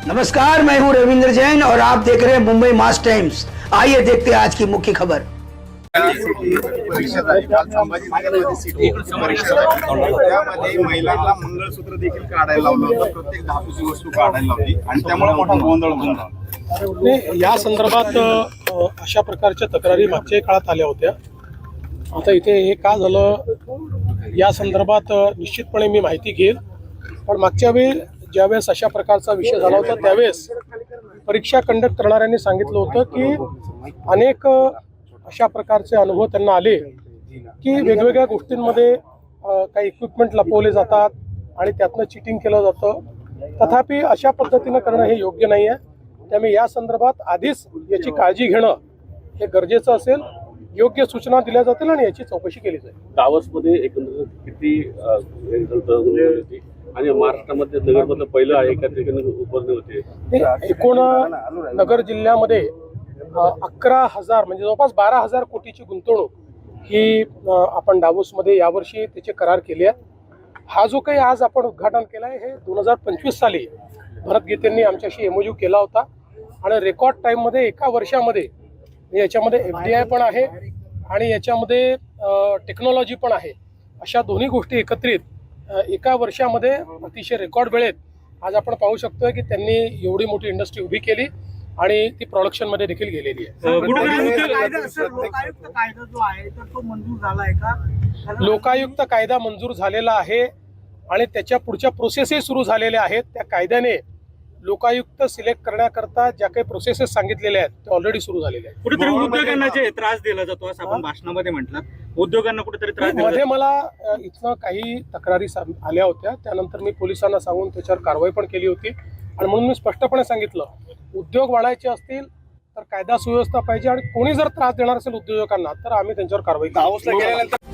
नमस्कार, मैं हूं रविंद्र जैन और आप देख रहे हैं मुंबई मास टाइम्स। आइए देखते हैं आज की मुख्य खबर। परिषद आहे काल संभाजीनगरमध्ये सिटी परिषद आहे त्यामध्ये महिलांना मंगळसूत्र देखील काढायला लावलं होतं, प्रत्येक धातूची वस्तू काढायला लावली आणि त्यामुळे मोठा गोंधळ झाला। या संदर्भात अशा प्रकारच्या तक्रारी मागच्या काळात आल्या होत्या। आता इथे हे का झालं या संदर्भात निश्चितपणे मी माहिती घेईल, पण मागच्या वेळी ज्यावेळेस अशा प्रकारचा विषय झाला होता त्यावेळेस परीक्षा कंडक्ट करणाऱ्यांनी सांगितलं होतं की अनेक अशा प्रकारचे अनुभव त्यांना आले की वेगवेगळ्या गोष्टींमध्ये काही इक्विपमेंट लपवले जातात आणि त्यातनं चिटिंग केलं जातं। तथापि अशा पद्धतीनं करणं हे योग्य नाही आहे, त्यामुळे या संदर्भात आधीच याची काळजी घेणं हे गरजेचं असेल, योग्य सूचना दिल्या जातील आणि याची चौकशी केली जाईल। दावसमध्ये एकंदरीत किती होती आणि महाराष्ट्रामध्ये नगरमध्ये पहिलं आहे का ठिकाणी उपरणे होते। एकूण नगर जिल्ह्यामध्ये 11,000 म्हणजे जवळपास 12,000 कोटीची गुंतवणूक ही आपण दावोसमध्ये यावर्षी त्याचे करार केले आहेत। हा जो काही आज आपण उद्घाटन केलं आहे हे 2025 साली भरत गीतेंनी आमच्याशी MOU केला होता आणि रेकॉर्ड टाईममध्ये एका वर्षामध्ये याच्यामध्ये FDI पण आहे आणि याच्यामध्ये टेक्नॉलॉजी पण आहे। अशा दोन्ही गोष्टी एकत्रित एका वर्षामध्ये अतिशय रेकॉर्ड वेळेत आज आपण पाहू शकतोय की त्यांनी एवढी मोठी इंडस्ट्री उभी केली आणि ती प्रोडक्शन मध्ये देखील गेलेली आहे। लोकायुक्त कायदा मंजूर झालेला आहे आणि त्याच्या पुढच्या प्रोसेसही सुरू झालेल्या आहेत। त्या कायद्याने लोकायुक्त सिलेक्ट करण्याकरता ज्या काही प्रोसेसेस सांगितलेल्या आहेत ते ऑलरेडी सुरू झालेले आहेत। कुठेतरी उद्योगांना जे त्रास दिला जातो असं आपण भाषणामध्ये म्हटलं, उद्योगांना कुठेतरी त्रास मध्ये मला इथनं काही तक्रारी आल्या होत्या, त्यानंतर मी पोलिसांना सांगून त्याच्यावर कारवाई पण केली होती आणि म्हणून मी स्पष्टपणे सांगितलं उद्योग वाढायचे असतील तर कायदा सुव्यवस्था पाहिजे आणि कोणी जर त्रास देणार असेल उद्योजकांना तर आम्ही त्यांच्यावर कारवाई करू।